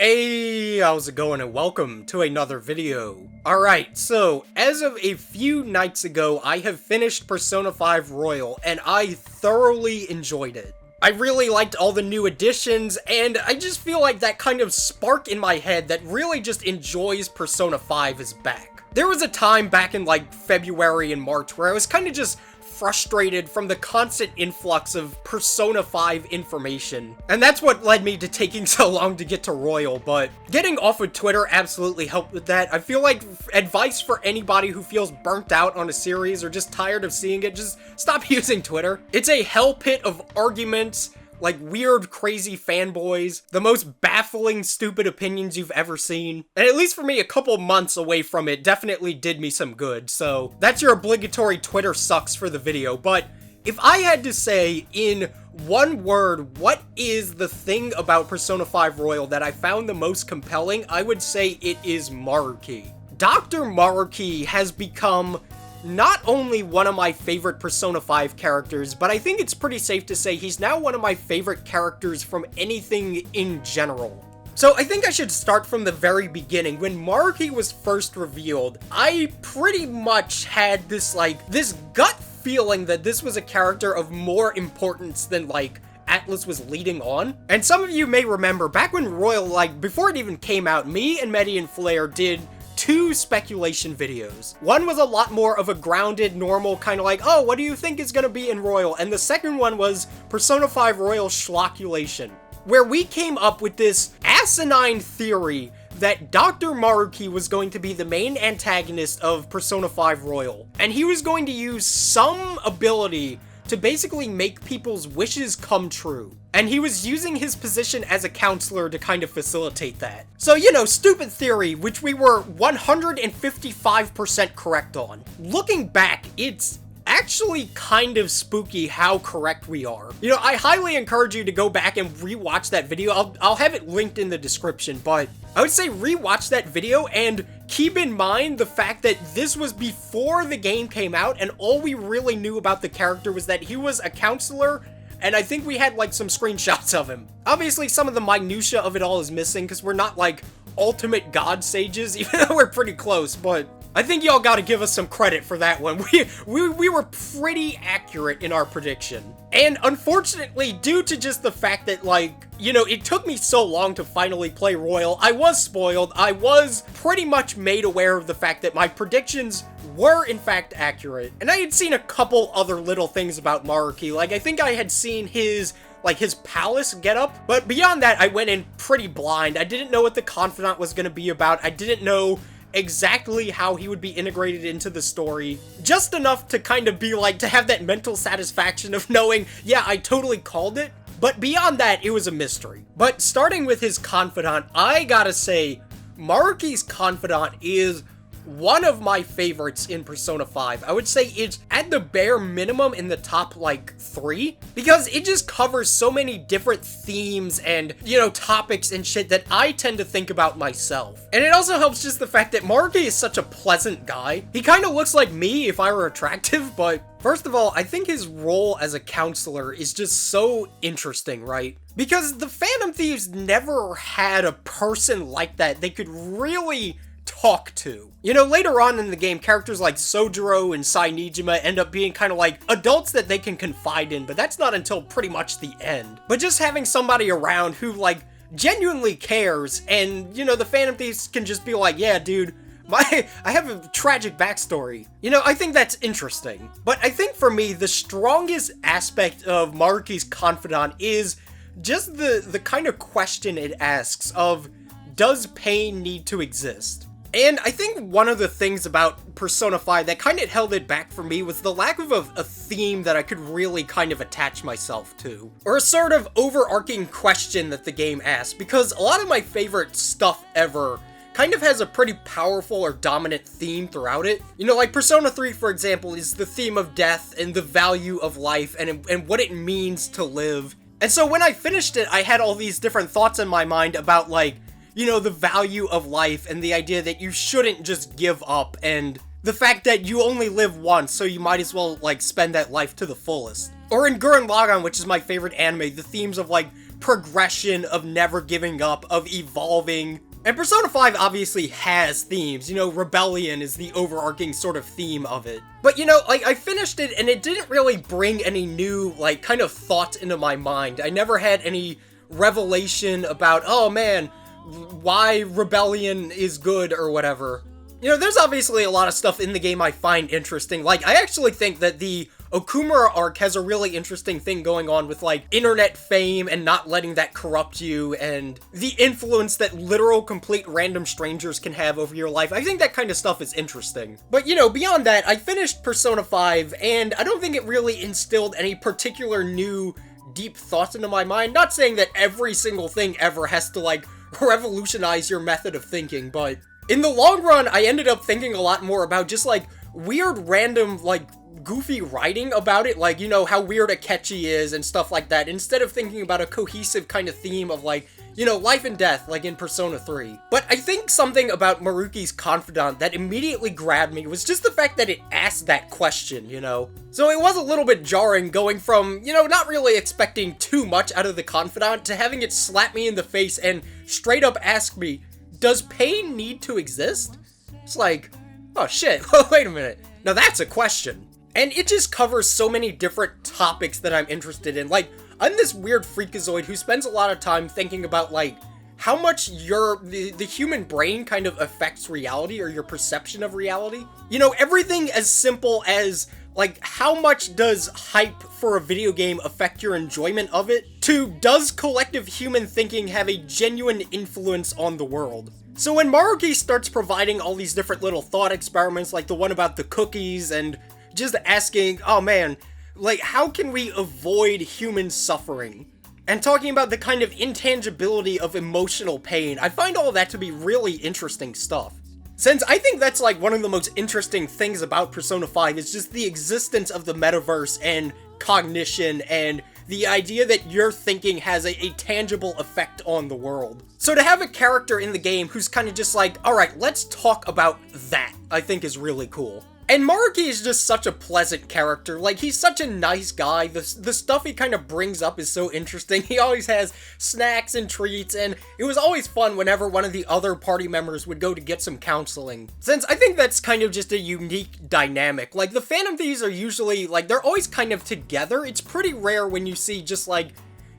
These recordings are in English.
Hey, how's it going, and welcome to another video. Alright, so, as of a few nights ago, I have finished Persona 5 Royal, and I thoroughly enjoyed it. I really liked all the new additions, and I just feel like that kind of spark in my head that really just enjoys Persona 5 is back. There was a time back in like February and March where I was kind of just frustrated from the constant influx of Persona 5 information. And that's what led me to taking so long to get to Royal, but getting off of Twitter absolutely helped with that. I feel like advice for anybody who feels burnt out on a series or just tired of seeing it, just stop using Twitter. It's a hell pit of arguments, like weird, crazy fanboys, the most baffling, stupid opinions you've ever seen. And at least for me, a couple months away from it definitely did me some good, so that's your obligatory Twitter sucks for the video. But if I had to say in one word, what is the thing about Persona 5 Royal that I found the most compelling, I would say it is Maruki. Dr. Maruki has become not only one of my favorite Persona 5 characters, but I think it's pretty safe to say he's now one of my favorite characters from anything in general. So I think I should start from the very beginning. When Maruki was first revealed, I pretty much had this gut feeling that this was a character of more importance than Atlas was leading on. And some of you may remember, back when Royal, before it even came out, me and Medi and Flair did two speculation videos. One was a lot more of a grounded, normal, kind of oh, what do you think is gonna be in Royal? And the second one was Persona 5 Royal Schlockulation, where we came up with this asinine theory that Dr. Maruki was going to be the main antagonist of Persona 5 Royal, and he was going to use some ability to basically make people's wishes come true. And he was using his position as a counselor to kind of facilitate that. So, you know, stupid theory, which we were 155% correct on. Looking back, it's actually kind of spooky how correct we are. You know, I highly encourage you to go back and rewatch that video. I'll have it linked in the description, but I would say rewatch that video and keep in mind the fact that this was before the game came out, and all we really knew about the character was that he was a counselor, and I think we had some screenshots of him. Obviously, some of the minutia of it all is missing because we're not ultimate god sages, even though we're pretty close, but I think y'all gotta give us some credit for that one. We were pretty accurate in our prediction. And unfortunately, due to just the fact that, you know, it took me so long to finally play Royal, I was spoiled. I was pretty much made aware of the fact that my predictions were in fact accurate. And I had seen a couple other little things about Maruki. I think I had seen his palace getup, but beyond that, I went in pretty blind. I didn't know what the confidant was gonna be about. I didn't know exactly how he would be integrated into the story. Just enough to kind of be to have that mental satisfaction of knowing, yeah, I totally called it. But beyond that, it was a mystery. But starting with his confidant, I gotta say, Maruki's confidant is one of my favorites in Persona 5. I would say it's at the bare minimum in the top 3, because it just covers so many different themes and, you know, topics and shit that I tend to think about myself. And it also helps just the fact that Maruki is such a pleasant guy. He kind of looks like me if I were attractive, but first of all, I think his role as a counselor is just so interesting, right? Because the Phantom Thieves never had a person like that they could really talk to. You know, later on in the game, characters like Sojiro and Sainijima end up being kind of adults that they can confide in, but that's not until pretty much the end. But just having somebody around who genuinely cares, and, you know, the Phantom Thieves can just be yeah, dude, I have a tragic backstory. You know, I think that's interesting. But I think for me, the strongest aspect of Maruki's confidant is just the kind of question it asks of, does pain need to exist? And I think one of the things about Persona 5 that kind of held it back for me was the lack of a theme that I could really kind of attach myself to. Or a sort of overarching question that the game asked, because a lot of my favorite stuff ever kind of has a pretty powerful or dominant theme throughout it. You know, Persona 3, for example, is the theme of death and the value of life and what it means to live. And so when I finished it, I had all these different thoughts in my mind about you know, the value of life and the idea that you shouldn't just give up, and the fact that you only live once, so you might as well, spend that life to the fullest. Or in Gurren Lagann, which is my favorite anime, the themes of, progression, of never giving up, of evolving. And Persona 5 obviously has themes, you know, rebellion is the overarching sort of theme of it. But you know, like, I finished it and it didn't really bring any new, like, kind of thought into my mind. I never had any revelation about, oh man, why rebellion is good or whatever. You know, there's obviously a lot of stuff in the game I find interesting. Like, I actually think that the Okumura arc has a really interesting thing going on with, like, internet fame and not letting that corrupt you, and the influence that literal complete random strangers can have over your life. I think that kind of stuff is interesting. But, you know, beyond that, I finished Persona 5, and I don't think it really instilled any particular new deep thoughts into my mind. Not saying that every single thing ever has to, like, revolutionize your method of thinking, but in the long run, I ended up thinking a lot more about just, like, weird, random, like, goofy writing about it, like, you know, how weird Akechi is and stuff like that, instead of thinking about a cohesive kind of theme of, like, you know, life and death, like in Persona 3. But I think something about Maruki's confidant that immediately grabbed me was just the fact that it asked that question, you know? So it was a little bit jarring going from, you know, not really expecting too much out of the confidant to having it slap me in the face and straight up ask me, does pain need to exist? It's like, oh shit, wait a minute. Now that's a question. And it just covers so many different topics that I'm interested in. Like, I'm this weird freakazoid who spends a lot of time thinking about, like, how much the human brain kind of affects reality, or your perception of reality. You know, everything as simple as, like, how much does hype for a video game affect your enjoyment of it, to does collective human thinking have a genuine influence on the world? So when Maruki starts providing all these different little thought experiments, like the one about the cookies, and just asking, oh man, like, how can we avoid human suffering? And talking about the kind of intangibility of emotional pain, I find all that to be really interesting stuff. Since I think that's, like, one of the most interesting things about Persona 5 is just the existence of the metaverse and cognition and the idea that your thinking has a tangible effect on the world. So to have a character in the game who's kind of just like, alright, let's talk about that, I think is really cool. And Maruki is just such a pleasant character. Like, he's such a nice guy. The stuff he kind of brings up is so interesting. He always has snacks and treats, and it was always fun whenever one of the other party members would go to get some counseling. Since I think that's kind of just a unique dynamic. Like, the Phantom Thieves are usually, like, they're always kind of together. It's pretty rare when you see just, like,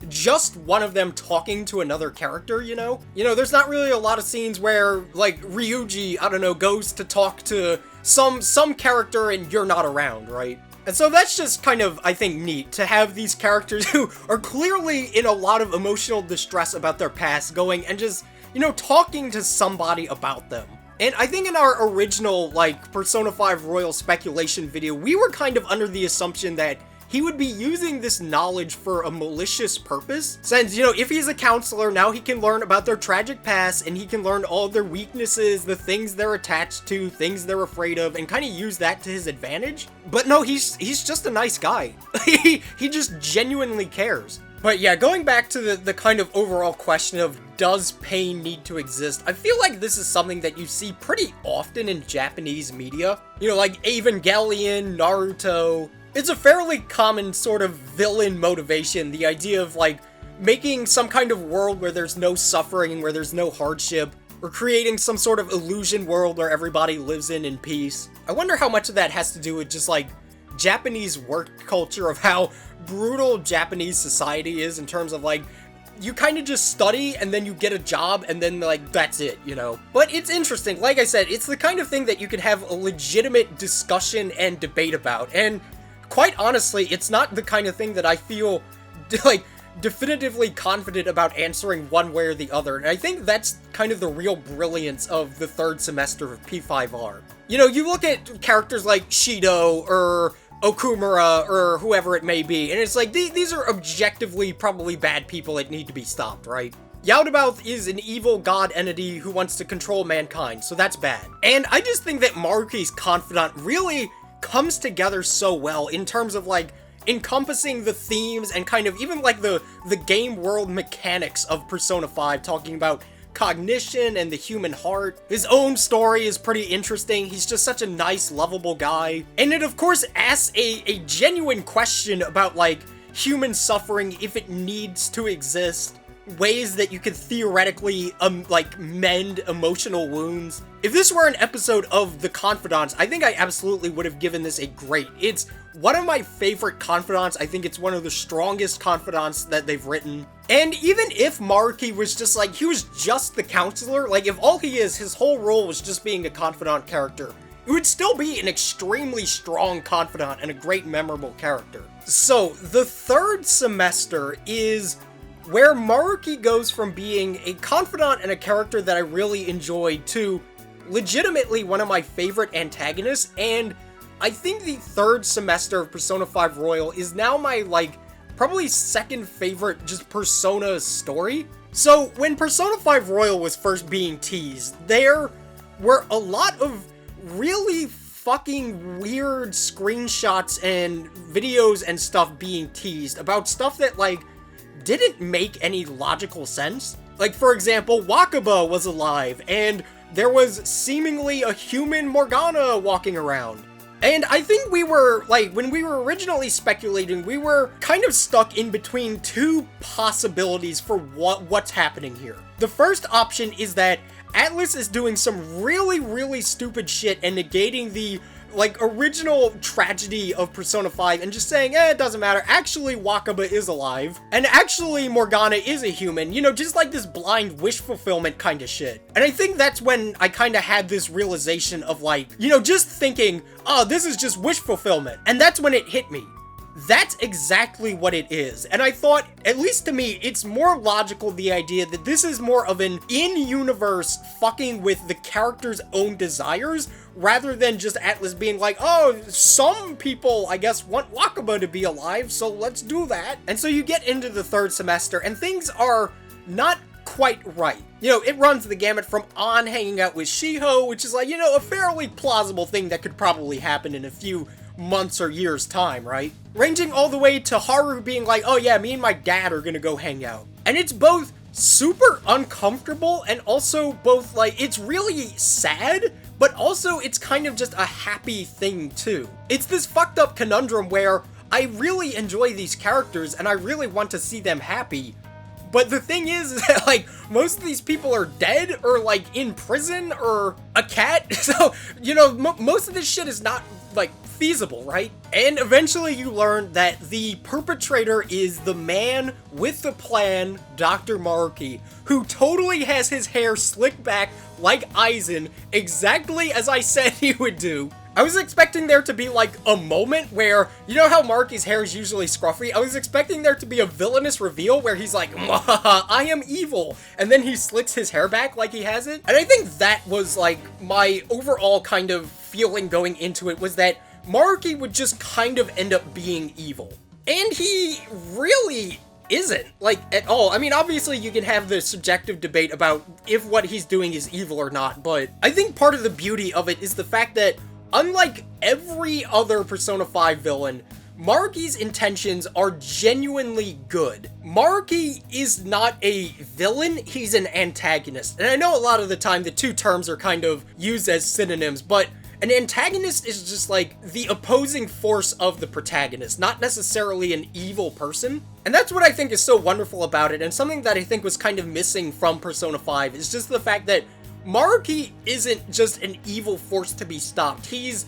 just one of them talking to another character, you know? You know, there's not really a lot of scenes where, like, Ryuji, I don't know, goes to talk to some character and you're not around, right? And so that's just kind of, I think, neat to have these characters who are clearly in a lot of emotional distress about their past going and just, you know, talking to somebody about them. And I think in our original, like, Persona 5 Royal Speculation video, we were kind of under the assumption that he would be using this knowledge for a malicious purpose, since, you know, if he's a counselor, now he can learn about their tragic past, and he can learn all their weaknesses, the things they're attached to, things they're afraid of, and kind of use that to his advantage. But no, he's just a nice guy. He just genuinely cares. But yeah, going back to the kind of overall question of, does pain need to exist? I feel like this is something that you see pretty often in Japanese media. You know, like Evangelion, Naruto. It's a fairly common sort of villain motivation, the idea of, like, making some kind of world where there's no suffering, where there's no hardship, or creating some sort of illusion world where everybody lives in peace. I wonder how much of that has to do with just, like, Japanese work culture, of how brutal Japanese society is in terms of, like, you kind of just study and then you get a job and then, like, that's it, you know? But it's interesting. Like I said, it's the kind of thing that you can have a legitimate discussion and debate about, and quite honestly, it's not the kind of thing that I feel, like, definitively confident about answering one way or the other, and I think that's kind of the real brilliance of the third semester of P5R. You know, you look at characters like Shido, or Okumura, or whoever it may be, and it's like, these are objectively probably bad people that need to be stopped, right? Yaldabaoth is an evil god entity who wants to control mankind, so that's bad. And I just think that Maruki's confidant really comes together so well in terms of, like, encompassing the themes and kind of even, like, the game world mechanics of Persona 5, talking about cognition and the human heart. His own story is pretty interesting. He's just such a nice, lovable guy. And it, of course, asks a genuine question about, like, human suffering if it needs to exist, ways that you could theoretically, like, mend emotional wounds. If this were an episode of The Confidants, I think I absolutely would have given this a grade. It's one of my favorite confidants. I think it's one of the strongest confidants that they've written. And even if Maruki was just like, he was just the counselor, like, if all he is, his whole role was just being a confidant character, it would still be an extremely strong confidant and a great memorable character. So, the third semester is where Maruki goes from being a confidant and a character that I really enjoyed to legitimately one of my favorite antagonists, and I think the third semester of Persona 5 Royal is now my, like, probably second favorite just Persona story. So, when Persona 5 Royal was first being teased, there were a lot of really fucking weird screenshots and videos and stuff being teased about stuff that, like, didn't make any logical sense. Like, for example, Wakaba was alive, and there was seemingly a human Morgana walking around. And I think we were, like, when we were originally speculating, we were kind of stuck in between two possibilities for what's happening here. The first option is that Atlas is doing some really, really stupid shit and negating the, like, original tragedy of Persona 5 and just saying, it doesn't matter, actually Wakaba is alive, and actually Morgana is a human, you know, just like this blind wish fulfillment kind of shit. And I think that's when I kind of had this realization of, like, you know, just thinking, oh, this is just wish fulfillment, and that's when it hit me. That's exactly what it is, and I thought, at least to me, it's more logical, the idea that this is more of an in-universe fucking with the character's own desires, rather than just Atlas being like, oh, some people, I guess, want Wakaba to be alive, so let's do that. And so you get into the third semester, and things are not quite right. You know, it runs the gamut from An hanging out with Shiho, which is like, you know, a fairly plausible thing that could probably happen in a few months or years' time, right? Ranging all the way to Haru being like, oh yeah, me and my dad are gonna go hang out. And it's both super uncomfortable and also both, like, it's really sad, but also it's kind of just a happy thing too. It's this fucked up conundrum where I really enjoy these characters and I really want to see them happy, but the thing is that, like, most of these people are dead or, like, in prison or a cat, so, you know, most of this shit is not, like, feasible, right? And eventually you learn that the perpetrator is the man with the plan, Dr. Maruki, who totally has his hair slicked back like Aizen, exactly as I said he would do. I was expecting there to be, like, a moment where, you know how Maruki's hair is usually scruffy? I was expecting there to be a villainous reveal where he's like, I am evil, and then he slicks his hair back like he has it. And I think that was, like, my overall kind of feeling going into it, was that Maruki would just kind of end up being evil. And he really isn't, like, at all. I mean, obviously you can have the subjective debate about if what he's doing is evil or not, but I think part of the beauty of it is the fact that unlike every other Persona 5 villain, Maruki's intentions are genuinely good. Maruki is not a villain, he's an antagonist. And I know a lot of the time the two terms are kind of used as synonyms, but an antagonist is just like the opposing force of the protagonist, not necessarily an evil person. And that's what I think is so wonderful about it, and something that I think was kind of missing from Persona 5 is just the fact that Maruki isn't just an evil force to be stopped. He's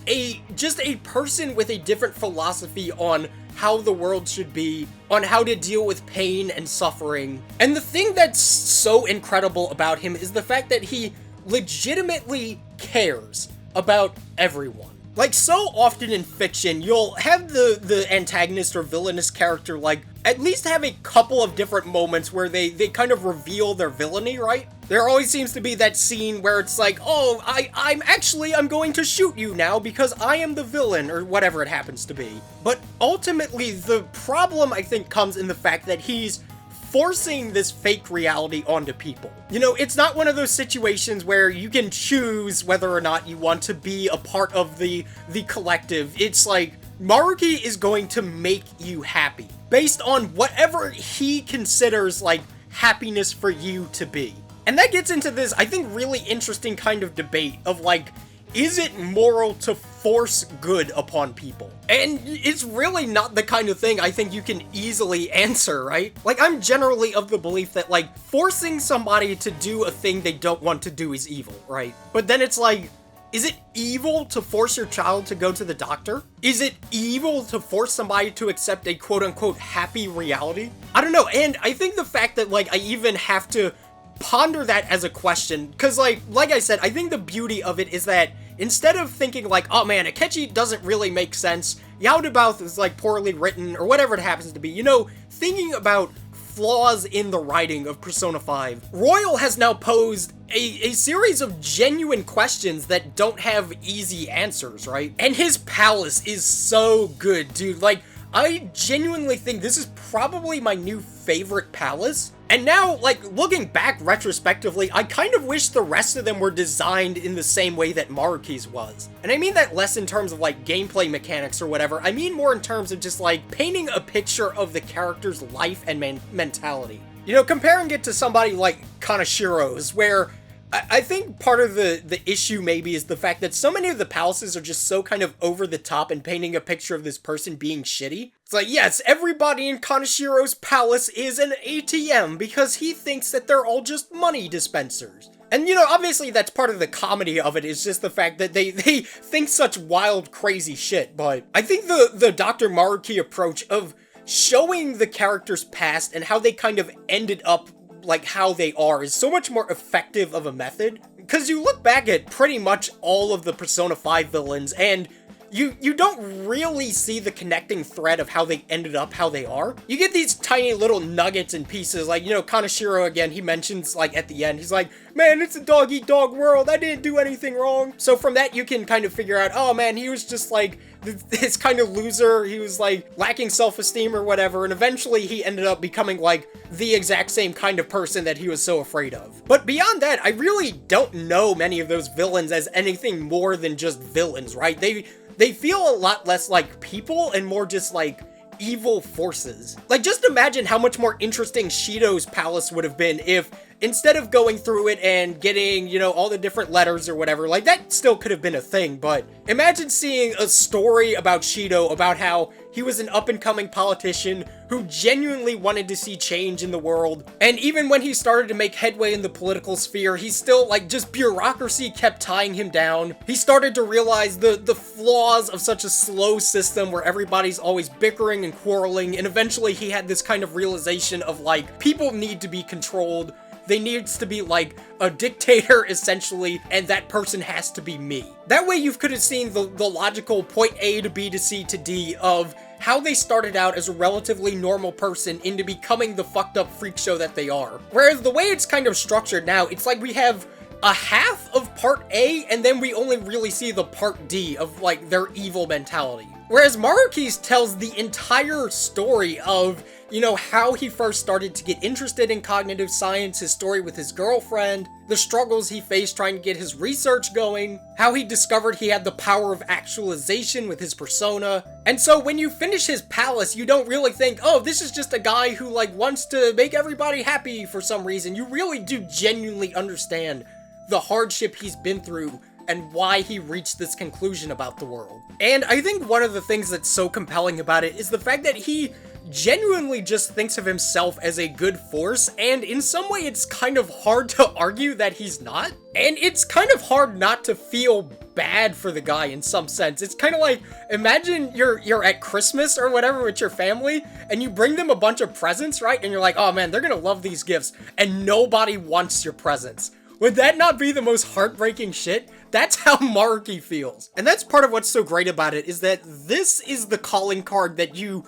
just a person with a different philosophy on how the world should be, on how to deal with pain and suffering. And the thing that's so incredible about him is the fact that he legitimately cares about everyone. Like, so often in fiction, you'll have the antagonist or villainous character, like, at least have a couple of different moments where they kind of reveal their villainy, right? There always seems to be that scene where it's like, oh, I'm going to shoot you now because I am the villain, or whatever it happens to be. But ultimately, the problem, I think, comes in the fact that he's forcing this fake reality onto people. You know, it's not one of those situations where you can choose whether or not you want to be a part of the collective. It's like, Maruki is going to make you happy, based on whatever he considers, like, happiness for you to be. And that gets into this, I think, really interesting kind of debate of, like, is it moral to force good upon people? And it's really not the kind of thing I think you can easily answer, right? Like, I'm generally of the belief that, like, forcing somebody to do a thing they don't want to do is evil, right? But then it's like, is it evil to force your child to go to the doctor? Is it evil to force somebody to accept a quote-unquote happy reality? I don't know, and I think the fact that, like, I even have to ponder that as a question, because, like I said, I think the beauty of it is that instead of thinking, like, oh man, Akechi doesn't really make sense, Yaldabaoth is, like, poorly written, or whatever it happens to be, you know, thinking about flaws in the writing of Persona 5, Royal has now posed a series of genuine questions that don't have easy answers, right? And his palace is so good, dude. Like, I genuinely think this is probably my new favorite palace. And now, like, looking back retrospectively, I kind of wish the rest of them were designed in the same way that Maruki's was. And I mean that less in terms of, like, gameplay mechanics or whatever. I mean more in terms of just, like, painting a picture of the character's life and mentality. You know, comparing it to somebody like Kanashiro's, where I think part of the issue maybe is the fact that so many of the palaces are just so kind of over the top and painting a picture of this person being shitty. It's like, yes, everybody in Kanashiro's palace is an ATM because he thinks that they're all just money dispensers. And, you know, obviously that's part of the comedy of it, is just the fact that they think such wild, crazy shit. But I think the Dr. Maruki approach of showing the character's past and how they kind of ended up like how they are is so much more effective of a method, because you look back at pretty much all of the Persona 5 villains and you don't really see the connecting thread of how they ended up how they are. You get these tiny little nuggets and pieces, like, you know, Kanashiro again, he mentions, like, at the end, he's like, man, it's a dog-eat-dog world, I didn't do anything wrong. So from that, you can kind of figure out, oh man, he was just, like, this kind of loser, he was, like, lacking self-esteem or whatever, and eventually he ended up becoming, like, the exact same kind of person that he was so afraid of. But beyond that, I really don't know many of those villains as anything more than just villains, right? They feel a lot less like people and more just like evil forces. Like, just imagine how much more interesting Shido's palace would have been if, instead of going through it and getting, you know, all the different letters or whatever, like, that still could have been a thing, but imagine seeing a story about Shido, about how he was an up-and-coming politician who genuinely wanted to see change in the world, and even when he started to make headway in the political sphere, he still, like, just bureaucracy kept tying him down. He started to realize the flaws of such a slow system where everybody's always bickering and quarreling, and eventually he had this kind of realization of, like, people need to be controlled. There needs to be, like, a dictator, essentially, and that person has to be me. That way you could have seen the logical point A to B to C to D of how they started out as a relatively normal person into becoming the fucked up freak show that they are. Whereas the way it's kind of structured now, it's like we have a half of part A, and then we only really see the part D of, like, their evil mentality. Whereas Maruki's tells the entire story of, you know, how he first started to get interested in cognitive science, his story with his girlfriend, the struggles he faced trying to get his research going, how he discovered he had the power of actualization with his persona. And so when you finish his palace, you don't really think, oh, this is just a guy who, like, wants to make everybody happy for some reason. You really do genuinely understand the hardship he's been through and why he reached this conclusion about the world. And I think one of the things that's so compelling about it is the fact that he genuinely just thinks of himself as a good force, and in some way it's kind of hard to argue that he's not. And it's kind of hard not to feel bad for the guy in some sense. It's kind of like, imagine you're at Christmas or whatever with your family, and you bring them a bunch of presents, right? And you're like, oh man, they're gonna love these gifts, and nobody wants your presents. Would that not be the most heartbreaking shit? That's how Maruki feels. And that's part of what's so great about it, is that this is the calling card that you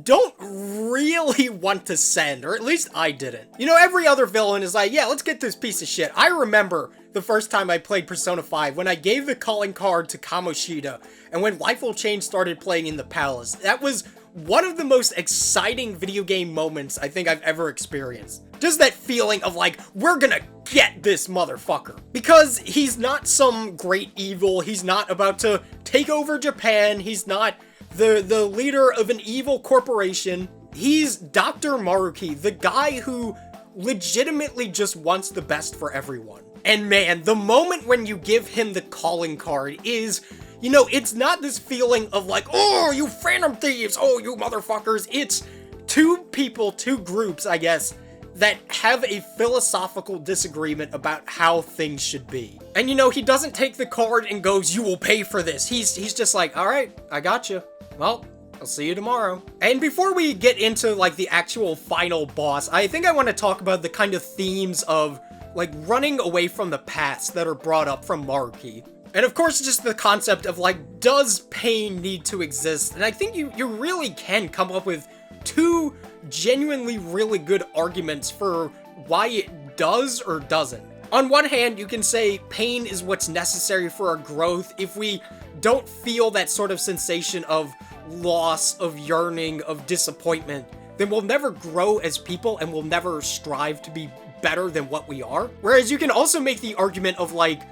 don't really want to send, or at least I didn't. You know, every other villain is like, yeah, let's get this piece of shit. I remember the first time I played Persona 5, when I gave the calling card to Kamoshida, and when Life Will Change started playing in the palace. That was one of the most exciting video game moments I think I've ever experienced. Just that feeling of like, we're gonna get this motherfucker. Because he's not some great evil, he's not about to take over Japan, he's not the leader of an evil corporation. He's Dr. Maruki, the guy who legitimately just wants the best for everyone. And man, the moment when you give him the calling card is you know, it's not this feeling of like, oh, you Phantom Thieves, oh, you motherfuckers. It's two people, two groups, I guess, that have a philosophical disagreement about how things should be. And you know, he doesn't take the card and goes, you will pay for this. He's just like, all right, I got you. Well, I'll see you tomorrow. And before we get into like the actual final boss, I think I want to talk about the kind of themes of like running away from the past that are brought up from Maruki. And of course, just the concept of like, does pain need to exist? And I think you really can come up with two genuinely really good arguments for why it does or doesn't. On one hand, you can say pain is what's necessary for our growth. If we don't feel that sort of sensation of loss, of yearning, of disappointment, then we'll never grow as people and we'll never strive to be better than what we are. Whereas you can also make the argument of like,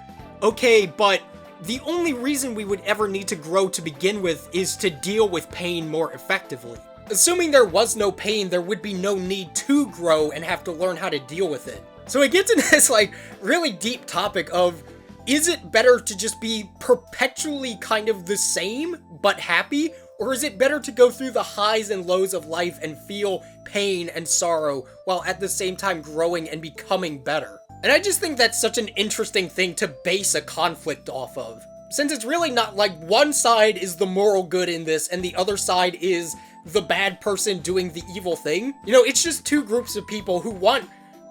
okay, but the only reason we would ever need to grow to begin with is to deal with pain more effectively. Assuming there was no pain, there would be no need to grow and have to learn how to deal with it. So it gets into this like really deep topic of, is it better to just be perpetually kind of the same but happy? Or is it better to go through the highs and lows of life and feel pain and sorrow while at the same time growing and becoming better? And I just think that's such an interesting thing to base a conflict off of. Since it's really not like one side is the moral good in this and the other side is the bad person doing the evil thing. You know, it's just two groups of people who want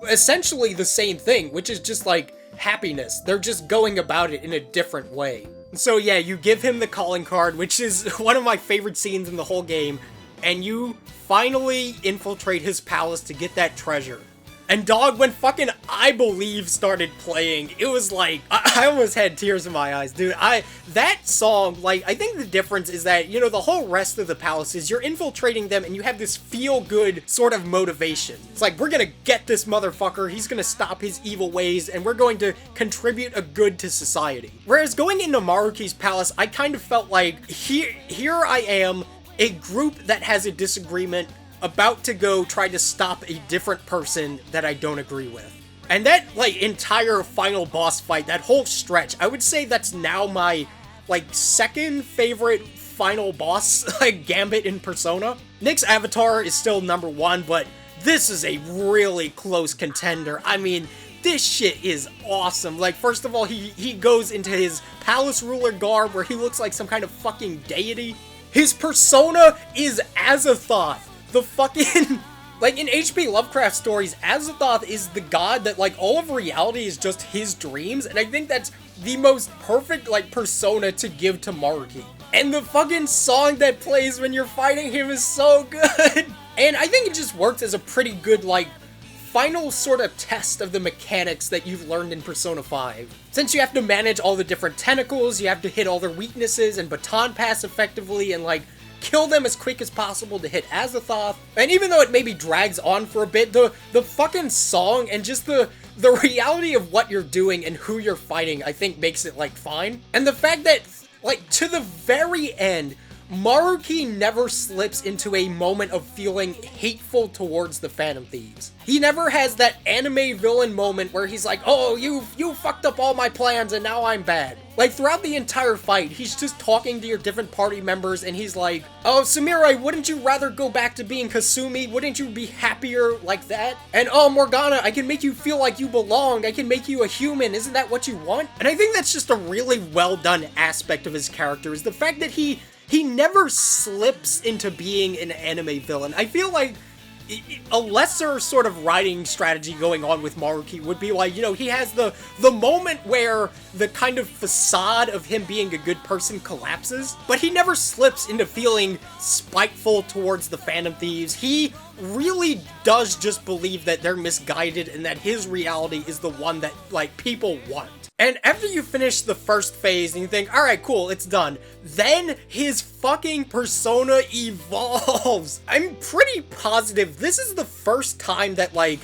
essentially the same thing, which is just like happiness. They're just going about it in a different way. So yeah, you give him the calling card, which is one of my favorite scenes in the whole game, and you finally infiltrate his palace to get that treasure. And dog, when fucking I Believe started playing, it was like, I almost had tears in my eyes, dude. That song, like, I think the difference is that, you know, the whole rest of the palaces, you're infiltrating them and you have this feel-good sort of motivation. It's like, we're gonna get this motherfucker, he's gonna stop his evil ways, and we're going to contribute a good to society. Whereas going into Maruki's palace, I kind of felt like, here I am, a group that has a disagreement, about to go try to stop a different person that I don't agree with. And that, like, entire final boss fight, that whole stretch, I would say that's now my, like, second favorite final boss, like, gambit in Persona. Nick's avatar is still number one, but this is a really close contender. I mean, this shit is awesome. Like, first of all, he goes into his palace ruler garb where he looks like some kind of fucking deity. His persona is Azathoth. The fucking, like, in H.P. Lovecraft stories, Azathoth is the god that, like, all of reality is just his dreams, and I think that's the most perfect, like, persona to give to Maruki. And the fucking song that plays when you're fighting him is so good! And I think it just works as a pretty good, like, final sort of test of the mechanics that you've learned in Persona 5. Since you have to manage all the different tentacles, you have to hit all their weaknesses and baton pass effectively, and, like, kill them as quick as possible to hit Azathoth. And even though it maybe drags on for a bit, the fucking song and just the reality of what you're doing and who you're fighting, I think makes it, like, fine. And the fact that, like, to the very end, Maruki never slips into a moment of feeling hateful towards the Phantom Thieves. He never has that anime villain moment where he's like, oh, you fucked up all my plans and now I'm bad. Like, throughout the entire fight, he's just talking to your different party members and he's like, oh, Samurai, wouldn't you rather go back to being Kasumi? Wouldn't you be happier like that? And oh, Morgana, I can make you feel like you belong. I can make you a human. Isn't that what you want? And I think that's just a really well done aspect of his character, is the fact that he never slips into being an anime villain. I feel like a lesser sort of writing strategy going on with Maruki would be like, you know, he has the moment where the kind of facade of him being a good person collapses, but he never slips into feeling spiteful towards the Phantom Thieves. He really does just believe that they're misguided and that his reality is the one that, like, people want. And after you finish the first phase and you think, alright, cool, it's done, then his fucking persona evolves. I'm pretty positive this is the first time that, like,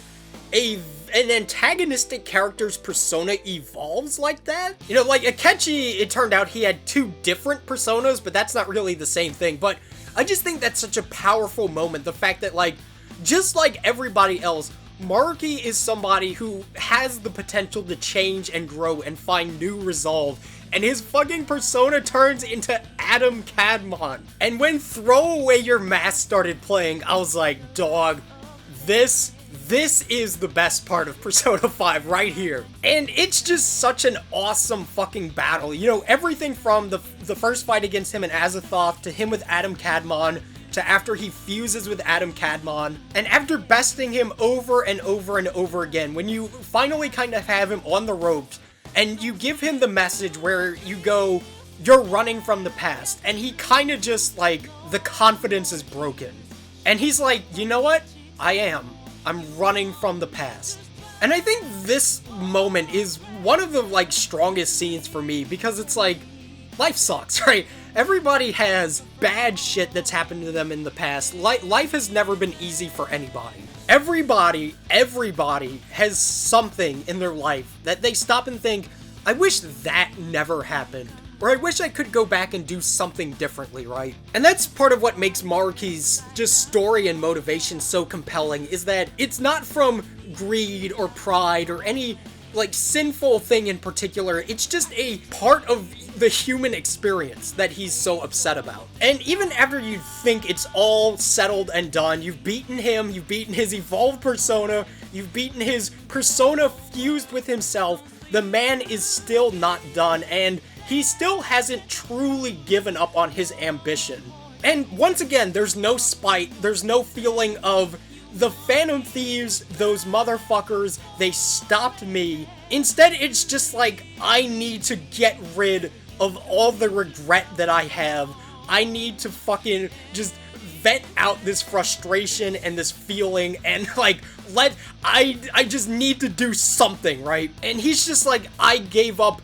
an antagonistic character's persona evolves like that. You know, like, Akechi, it turned out he had two different personas, but that's not really the same thing. But I just think that's such a powerful moment, the fact that, like, just like everybody else, Maruki is somebody who has the potential to change and grow and find new resolve, and his fucking persona turns into Adam Cadmon. And when Throw Away Your Mask started playing, I was like, dog, this is the best part of Persona 5 right here. And it's just such an awesome fucking battle. You know, everything from the first fight against him in Azathoth, to him with Adam Cadmon, to after he fuses with Adam Cadmon, and after besting him over and over and over again, when you finally kind of have him on the ropes, and you give him the message where you go, you're running from the past, and he kind of just, like, the confidence is broken. And he's like, you know what? I'm running from the past. And I think this moment is one of the, like, strongest scenes for me, because it's like, life sucks, right? Everybody has bad shit that's happened to them in the past. Life has never been easy for anybody. Everybody has something in their life that they stop and think, I wish that never happened. Or I wish I could go back and do something differently, right? And that's part of what makes Maruki's just story and motivation so compelling, is that it's not from greed or pride or any, like, sinful thing in particular. It's just a part of the human experience that he's so upset about. And even after you think it's all settled and done, you've beaten him, you've beaten his evolved persona, you've beaten his persona fused with himself, the man is still not done, and he still hasn't truly given up on his ambition. And once again, there's no spite, there's no feeling of, the Phantom Thieves, those motherfuckers, they stopped me. Instead, it's just like, I need to get rid of all the regret that I have. I need to fucking just vent out this frustration and this feeling, and like, I just need to do something, right? And he's just like, I gave up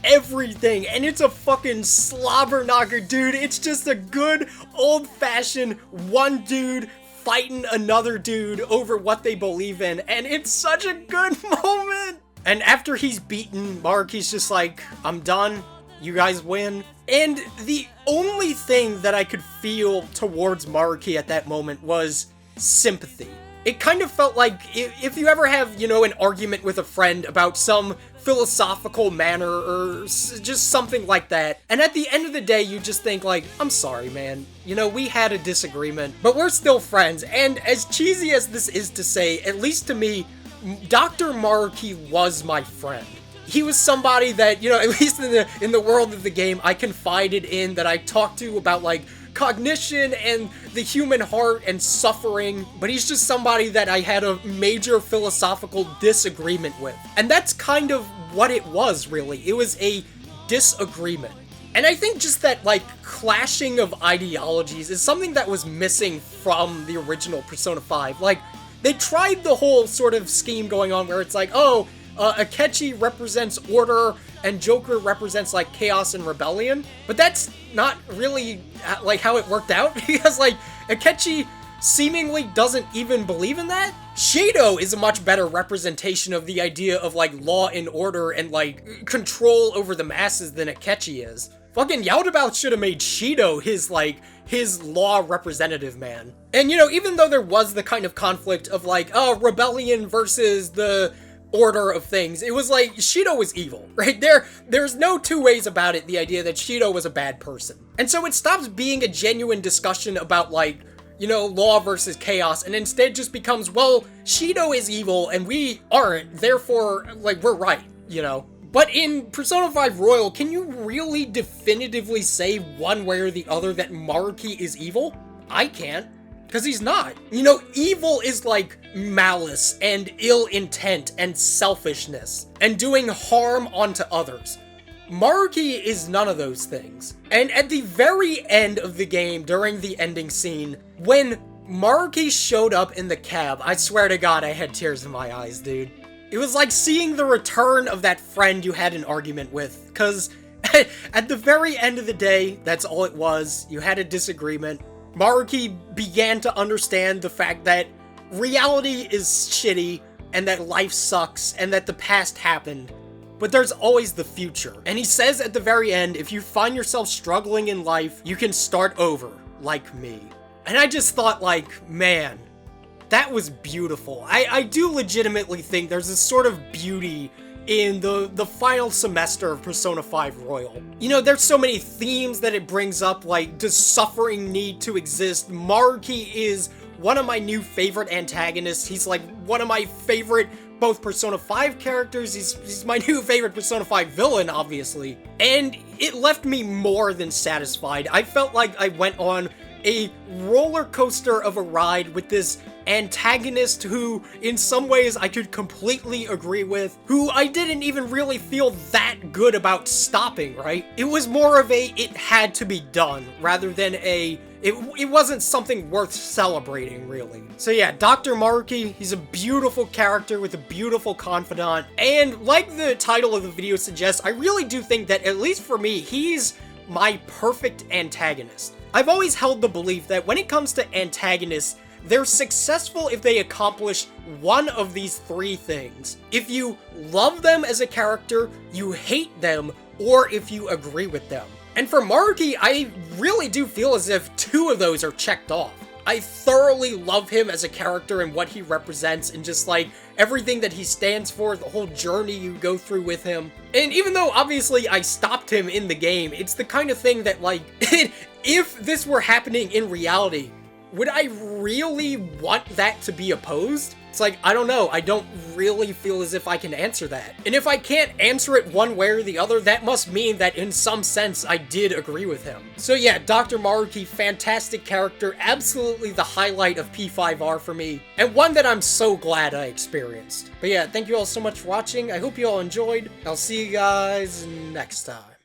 everything, and it's a fucking slobber knocker, dude. It's just a good old-fashioned one dude fighting another dude over what they believe in, and it's such a good moment. And after he's beaten, Maruki's just like, I'm done, you guys win. And the only thing that I could feel towards Maruki at that moment was sympathy. It kind of felt like, if you ever have, you know, an argument with a friend about some philosophical manner or just something like that, and at the end of the day you just think like, I'm sorry, man, you know, we had a disagreement, but we're still friends. And as cheesy as this is to say, at least to me, Dr. Maruki was my friend. He was somebody that, you know, at least in the world of the game, I confided in, that I talked to about, like, cognition and the human heart and suffering, but he's just somebody that I had a major philosophical disagreement with. And that's kind of what it was, really. It was a disagreement. And I think just that, like, clashing of ideologies is something that was missing from the original Persona 5. Like, they tried the whole sort of scheme going on where it's like, oh, Akechi represents order and Joker represents, like, chaos and rebellion, but that's not really, like, how it worked out, because, like, Akechi seemingly doesn't even believe in that. Shido is a much better representation of the idea of, like, law and order and, like, control over the masses than Akechi is. Fucking Yaldabaoth should have made Shido his law representative, man. And, you know, even though there was the kind of conflict of, like, rebellion versus the order of things, it was like, Shido was evil, right? There's no two ways about it, the idea that Shido was a bad person. And so it stops being a genuine discussion about, like, you know, law versus chaos, and instead just becomes, well, Shido is evil and we aren't, therefore, like, we're right, you know? But in Persona 5 Royal, can you really definitively say one way or the other that Maruki is evil? I can't. Because he's not. You know, evil is like malice and ill intent and selfishness and doing harm onto others. Maruki is none of those things. And at the very end of the game, during the ending scene, when Maruki showed up in the cab, I swear to God, I had tears in my eyes, dude. It was like seeing the return of that friend you had an argument with, because at the very end of the day, that's all it was. You had a disagreement. Maruki began to understand the fact that reality is shitty, and that life sucks, and that the past happened, but there's always the future. And he says at the very end, if you find yourself struggling in life, you can start over, like me. And I just thought, like, man, That was beautiful. I do legitimately think there's this sort of beauty in the final semester of Persona 5 Royal. You know, there's so many themes that it brings up, like, does suffering need to exist? Maruki is one of my new favorite antagonists. He's like one of my favorite both Persona 5 characters. He's my new favorite Persona 5 villain, obviously. And it left me more than satisfied. I felt like I went on a roller coaster of a ride with this antagonist who, in some ways, I could completely agree with, who I didn't even really feel that good about stopping, right? It was more of a, it had to be done, rather than a, it wasn't something worth celebrating, really. So yeah, Dr. Maruki, he's a beautiful character with a beautiful confidant, and like the title of the video suggests, I really do think that, at least for me, he's my perfect antagonist. I've always held the belief that when it comes to antagonists, they're successful if they accomplish one of these three things. If you love them as a character, you hate them, or if you agree with them. And for Maruki, I really do feel as if two of those are checked off. I thoroughly love him as a character and what he represents, and just like everything that he stands for, the whole journey you go through with him. And even though obviously I stopped him in the game, it's the kind of thing that, like, if this were happening in reality, would I really want that to be opposed? It's like, I don't know, I don't really feel as if I can answer that. And if I can't answer it one way or the other, that must mean that in some sense I did agree with him. So yeah, Dr. Maruki, fantastic character, absolutely the highlight of P5R for me, and one that I'm so glad I experienced. But yeah, thank you all so much for watching, I hope you all enjoyed, I'll see you guys next time.